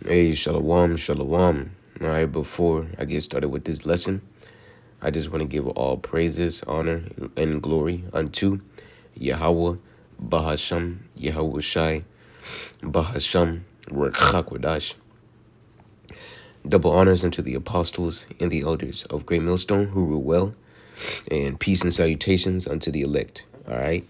Hey, shalom, shalom. All right, before I get started with this lesson, I just want to give all praises, honor, and glory unto Yahweh, Bahasham, Yahweh Shai, Bahasham, Rekhakwadash. Double honors unto the apostles and the elders of Great Millstone who rule well, and peace and salutations unto the elect. All right.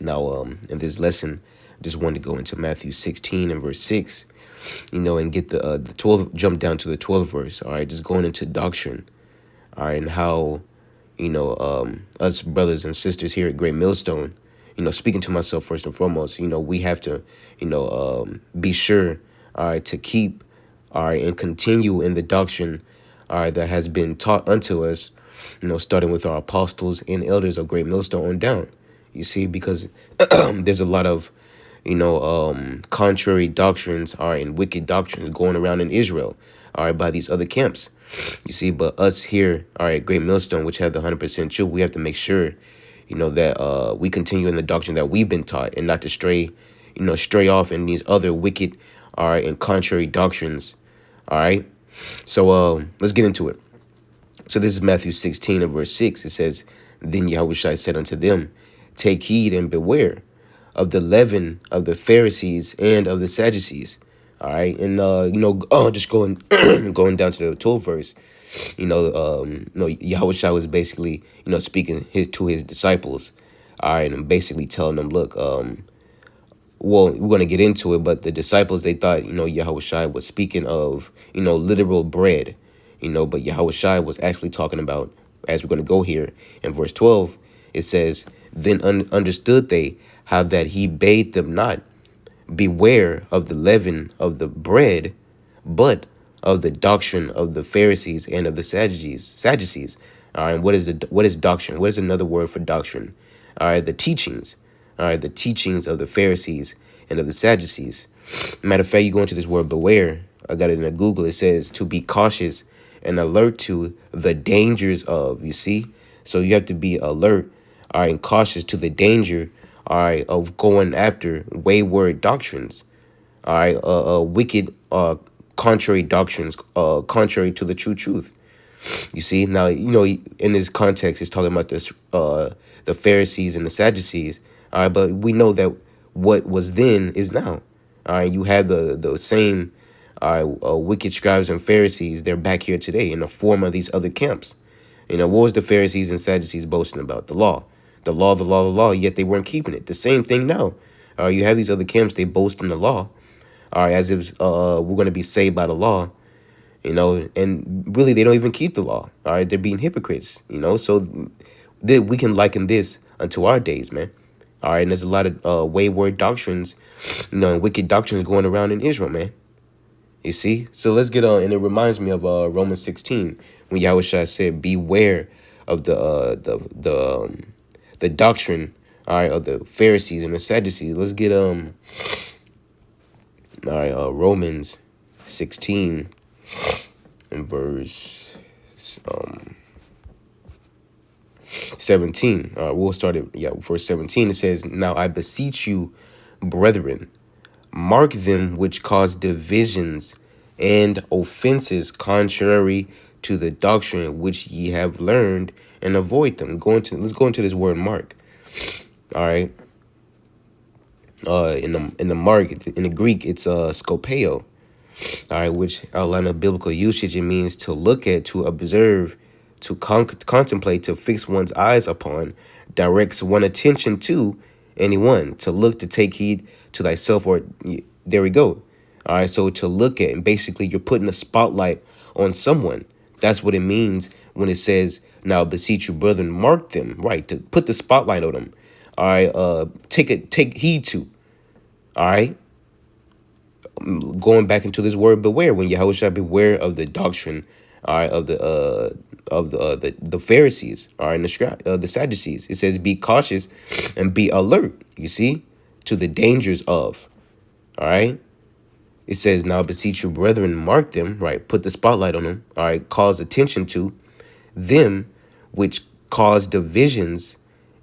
Now, in this lesson, I just wanted to go into Matthew 16 and verse 6, and get the 12, jump down to the 12th verse. All right, just going into doctrine. All right, and how, us brothers and sisters here at Great Millstone, speaking to myself first and foremost, we have to, be sure, all right, to keep, all right, and continue in the doctrine, all right, that has been taught unto us, starting with our apostles and elders of Great Millstone on down. You see, because there's a lot of, contrary doctrines, all right, and wicked doctrines going around in Israel, all right, by these other camps. You see, but us here, all right, Great Millstone, which have the 100% truth, we have to make sure, that we continue in the doctrine that we've been taught and not to stray off in these other wicked, all right, and contrary doctrines, all right. So let's get into it. So this is Matthew 16 and verse 6. It says, Then Yahushua said unto them, Take heed and beware of the leaven of the Pharisees and of the Sadducees. All right. And, just going going down to the 12th verse, Yahushua was basically, speaking to his disciples. All right. And basically telling them, look, well, we're going to get into it, but the disciples, they thought, Yahushua was speaking of, literal bread, but Yahushua was actually talking about, as we're going to go here in verse 12, it says, Then understood they how that he bade them not beware of the leaven of the bread, but of the doctrine of the Pharisees and of the Sadducees. All right, and what is doctrine? What is another word for doctrine? All right, the teachings. All right, the teachings of the Pharisees and of the Sadducees. Matter of fact, you go into this word beware. I got it in a Google. It says to be cautious and alert to the dangers of. You see, so you have to be alert, all right, and cautious to the danger, all right, of going after wayward doctrines, all right, wicked, contrary doctrines, contrary to the true truth. You see, now, in this context, it's talking about this, the Pharisees and the Sadducees. All right, but we know that what was then is now. All right, you have the same, wicked scribes and Pharisees. They're back here today in the form of these other camps. What was the Pharisees and Sadducees boasting about? The law, the law, the law, the law. Yet they weren't keeping it. The same thing now. You have these other camps. They boast in the law. All right, as if we're going to be saved by the law. And really they don't even keep the law. All right, they're being hypocrites. So we can liken this unto our days, man. All right, and there's a lot of wayward doctrines, and wicked doctrines going around in Israel, man. You see? So let's get on, and it reminds me of Romans 16, when Yahushua said, beware of the doctrine, all right, of the Pharisees and the Sadducees. Let's get Romans 16 and verse 17. We'll start at verse 17. It says, Now I beseech you, brethren, mark them which cause divisions and offenses contrary to the doctrine which ye have learned, and avoid them. Let's go into this word mark. All right. In the mark, in the Greek, it's scopeo. All right, which outline of biblical usage, it means to look at, to observe, to contemplate, to fix one's eyes upon, directs one attention to anyone, to look, to take heed to thyself, or there we go. All right, so to look at, and basically you're putting a spotlight on someone. That's what it means when it says, now beseech you, brethren, mark them, right, to put the spotlight on them. All right, take heed to. All right. Going back into this word beware, when Yahushua beware of the doctrine, all right, of the Pharisees, all right, and the Sadducees. It says be cautious and be alert, you see, to the dangers of. All right. It says, now beseech you, brethren, mark them, right, put the spotlight on them, all right, cause attention to them which cause divisions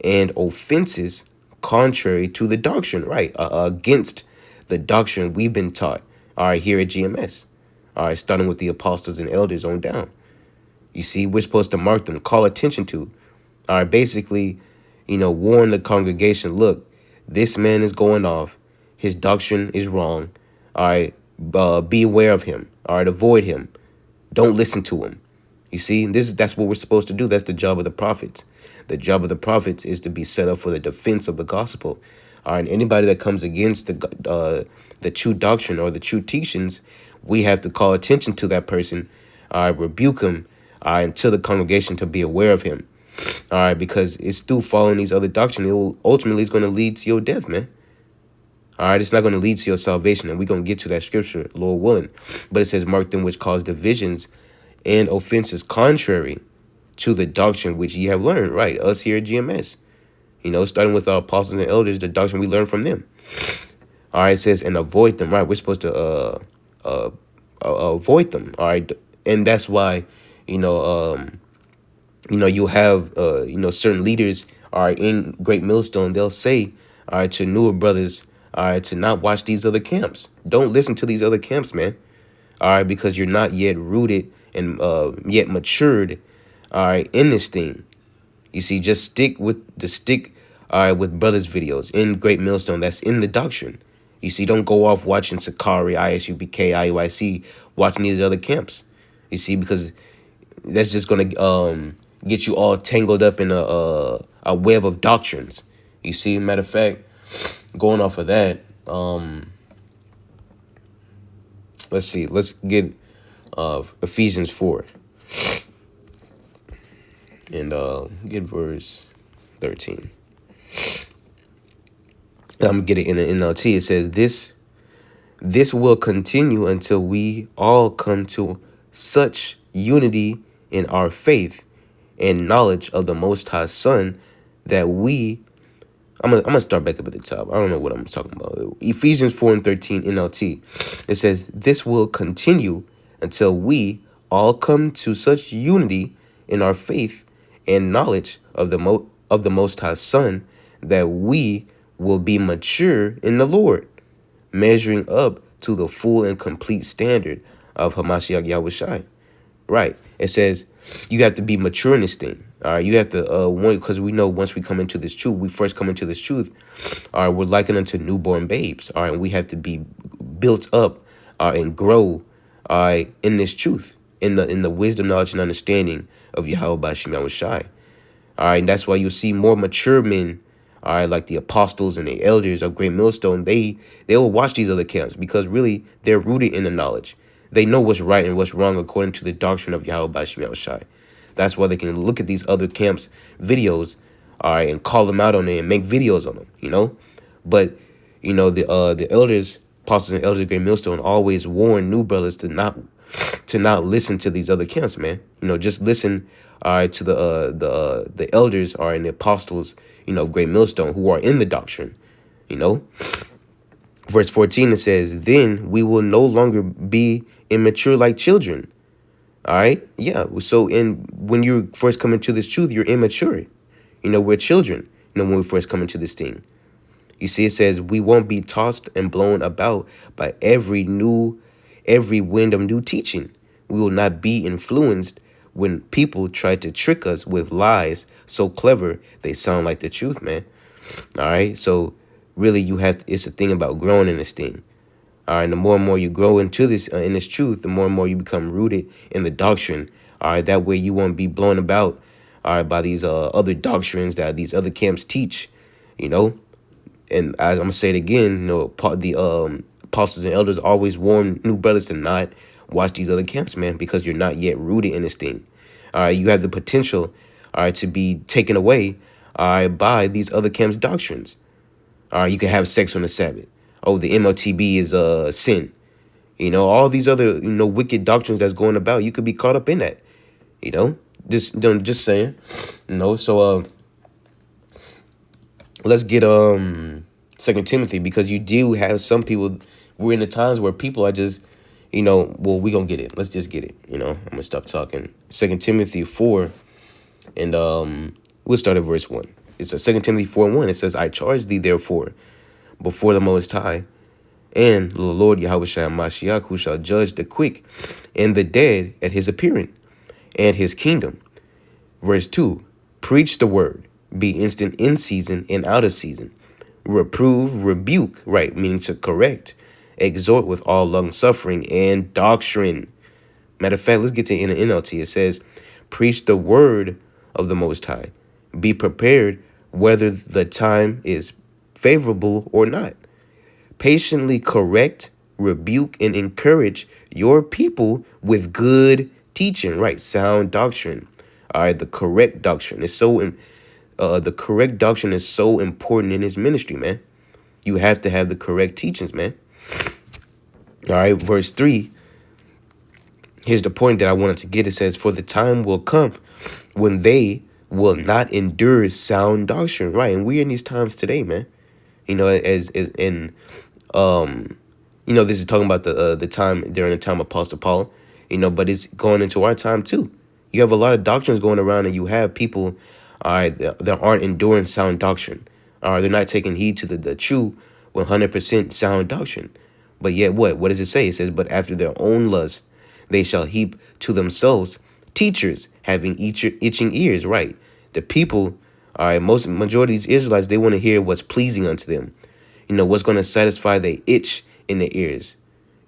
and offenses contrary to the doctrine, right, against the doctrine we've been taught, All right, here at GMS. All right, starting with the apostles and elders on down. You see, we're supposed to mark them, call attention to. All right, basically, warn the congregation, look, this man is going off. His doctrine is wrong. All right, be aware of him. All right, avoid him. Don't listen to him. You see, that's what we're supposed to do. That's the job of the prophets. The job of the prophets is to be set up for the defense of the gospel. All right, and anybody that comes against the true doctrine or the true teachings, we have to call attention to that person. All right, rebuke him. All right, and tell the congregation to be aware of him. All right, because it's through following these other doctrines, it will ultimately is going to lead to your death, man. All right, it's not going to lead to your salvation, and we're going to get to that scripture, Lord willing. But it says, mark them which cause divisions and offenses contrary to the doctrine which ye have learned. Right, us here at GMS. Starting with our apostles and elders, the doctrine we learned from them. All right, it says, and avoid them. Right, we're supposed to avoid them. All right, and that's why, you have, certain leaders are in Great Millstone. They'll say, all right, to newer brothers, all right, to not watch these other camps. Don't listen to these other camps, man. All right, because you're not yet rooted and yet matured, all right, in this thing. You see, just stick with all right, with brothers' videos in Great Millstone. That's in the doctrine. You see, don't go off watching Sakari, ISUBK, IUIC, watching these other camps. You see, because that's just gonna get you all tangled up in a web of doctrines. You see, matter of fact, going off of that, let's see, let's get Ephesians 4 and get verse 13. I'm gonna get it in the NLT. It says, this will continue until we all come to such unity in our faith and knowledge of the Most High Son that I'm gonna start back up at the top. I don't know what I'm talking about. Ephesians 4 and 13 NLT. It says, this will continue until we all come to such unity in our faith and knowledge of the Most High Son that we will be mature in the Lord, measuring up to the full and complete standard of Hamashiach Yahushai. Right. It says you have to be mature in this thing. All right. You have to, because we know once we come into this truth, we first come into this truth. All right. We're likened unto newborn babes. All right. And we have to be built up and grow in this truth, in the wisdom, knowledge, and understanding of Yahweh Bashim Yahushai. All right. And that's why you'll see more mature men. All right, like the apostles and the elders of Great Millstone, they will watch these other camps because really they're rooted in the knowledge. They know what's right and what's wrong according to the doctrine of Yahweh Bashim Yahushai. That's why they can look at these other camps' videos, all right, and call them out on it and make videos on them, But, the elders, apostles and elders of Great Millstone always warn new brothers to not listen to these other camps, man. Just listen, all right, to the elders and the apostles, of Great Millstone who are in the doctrine, Verse 14, it says, then we will no longer be immature like children. All right. Yeah. So when you first come into this truth, you're immature. We're children, when we first come into this thing. You see, it says we won't be tossed and blown about by every wind of new teaching. We will not be influenced when people try to trick us with lies so clever they sound like the truth, man. All right. So really, it's a thing about growing in this thing. All right. And the more and more you grow into this, in this truth, the more and more you become rooted in the doctrine. All right. That way you won't be blown about, all right, by these other doctrines that these other camps teach, And I'm going to say it again, the apostles and elders always warn new brothers to not watch these other camps, man, because you're not yet rooted in this thing. All right. You have the potential, all right, to be taken away, all right, by these other camps' doctrines. All right, you can have sex on the Sabbath. Oh, the MLTB is sin. All these other wicked doctrines that's going about. You could be caught up in that. Just saying. So let's get 2 Timothy, because you do have some people. We're in the times where people are just well, we gonna get it. Let's just get it. I'm gonna stop talking. 2 Timothy 4, and we'll start at verse 1. It's 2 Timothy 4:1. It says, I charge thee therefore before the Most High and the Lord Yahweh Shai Mashiach, who shall judge the quick and the dead at his appearing and his kingdom. Verse 2, preach the word, be instant in season and out of season. Reprove, rebuke, right, meaning to correct, exhort with all long suffering and doctrine. Matter of fact, let's get to in the NLT. It says, preach the word of the Most High. Be prepared whether the time is favorable or not. Patiently correct, rebuke, and encourage your people with good teaching, right? Sound doctrine. All right, the correct doctrine is the correct doctrine is so important in his ministry, man. You have to have the correct teachings, man. All right, verse 3. Here's the point that I wanted to get. It says, for the time will come when they will not endure sound doctrine, right? And we're in these times today, man. As in this is talking about the time during the time of Apostle Paul, but it's going into our time too. You have a lot of doctrines going around, and you have people, all right, that aren't enduring sound doctrine. All right, they're not taking heed to the true 100% sound doctrine. But yet what does it say? It says, but after their own lust, they shall heap to themselves teachers having itching ears, right? The people, all right, majority of these Israelites, they want to hear what's pleasing unto them. What's going to satisfy their itch in their ears.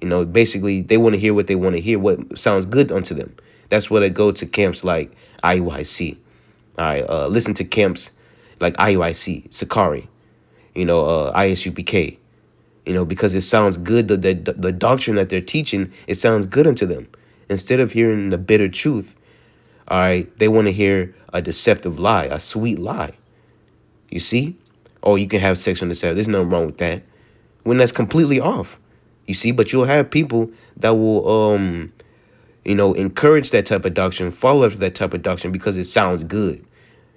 Basically, they want to hear what they want to hear, what sounds good unto them. That's why they go to camps like IUIC. All right, listen to camps like IUIC, Sakari, ISUPK, because it sounds good. The doctrine that they're teaching, it sounds good unto them. Instead of hearing the bitter truth, all right, they want to hear a deceptive lie, a sweet lie. You see? Oh, you can have sex on the Sabbath. There's nothing wrong with that. When that's completely off. You see? But you'll have people that will, encourage that type of doctrine, follow after that type of doctrine because it sounds good.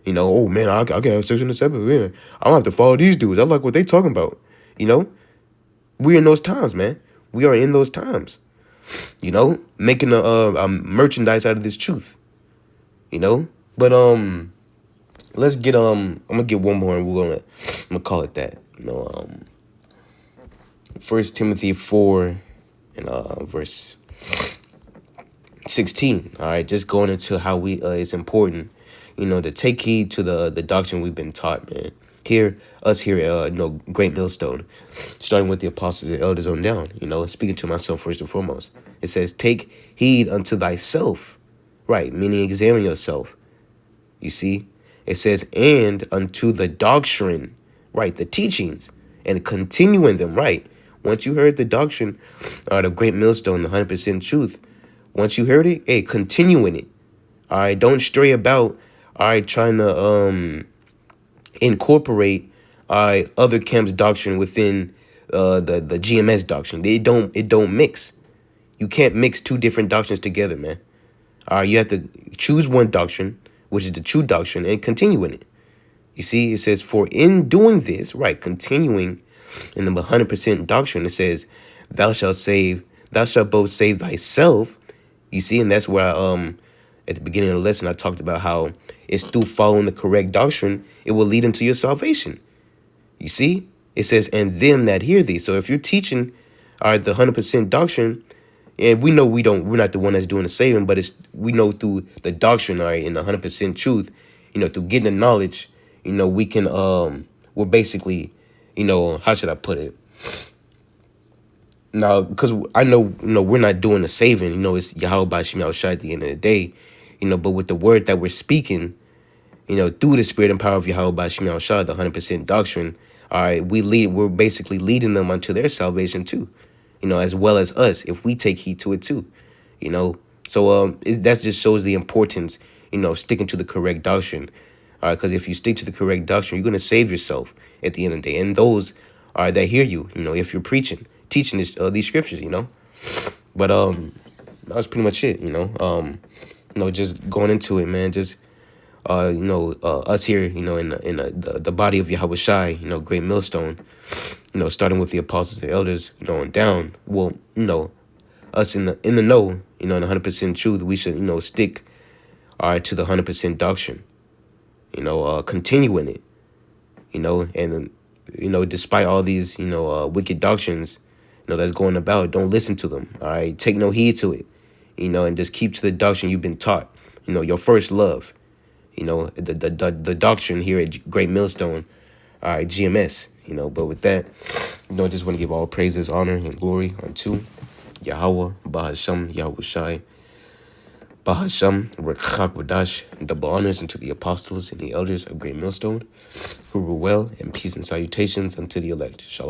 Oh, man, I can have sex on the Sabbath. Man. I don't have to follow these dudes. I like what they talking about. We're in those times, man. We are in those times. Making a merchandise out of this truth. But let's get I'm gonna get one more, and I'm gonna call it that. 1 Timothy 4 and verse 16. All right, just going into how we it's important, to take heed to the doctrine we've been taught, man. Here at Great Millstone, starting with the apostles and elders on down, speaking to myself first and foremost. It says, take heed unto thyself, right? Meaning examine yourself. You see? It says, and unto the doctrine, right? The teachings, and continue in them, right? Once you heard the doctrine, the Great Millstone, the 100% truth, once you heard it, hey, continue in it. All right, don't stray about, all right, trying to incorporate, all right, other camps' doctrine within the GMS doctrine. It don't mix. You can't mix two different doctrines together, man. All right, you have to choose one doctrine, which is the true doctrine, and continue in it. You see, it says, for in doing this, right, continuing in the 100% doctrine, it says, thou shalt both save thyself. You see, and that's where at the beginning of the lesson, I talked about how it's through following the correct doctrine, it will lead into your salvation. You see, it says, and them that hear thee. So if you're teaching, all right, the 100% doctrine, and we know we're not the one that's doing the saving, but we know through the doctrine, all right, and the 100% truth, through getting the knowledge, we can, we're basically, how should I put it? Now, because I know, we're not doing the saving, it's Yahweh Shemel Shai at the end of the day, but with the word that we're speaking, through the spirit and power of Yahweh Shemel Shai, the 100% doctrine, all right, we're basically leading them unto their salvation too, as well as us, if we take heed to it too, So that just shows the importance, of sticking to the correct doctrine. All right, because if you stick to the correct doctrine, you're going to save yourself at the end of the day. And those that hear you, if you're teaching these scriptures, But that was pretty much it, just going into it, man. Just us here, in the body of Yahweh Shai, Great Millstone, starting with the apostles and elders, and down. Well, us in the know, in the 100% truth, we should, stick, all right, to the 100% doctrine. Continue in it, and despite all these, wicked doctrines, that's going about. Don't listen to them. All right, take no heed to it. And just keep to the doctrine you've been taught. Your first love. The doctrine here at Great Millstone. All right, GMS. But with that, I just want to give all praises, honor, and glory unto Yahweh, Bahasham, Yahweh Shai, Bahasham, Rekha Wadash, double honors unto the apostles and the elders of Great Millstone, who rule well, and peace and salutations unto the elect. Shalom.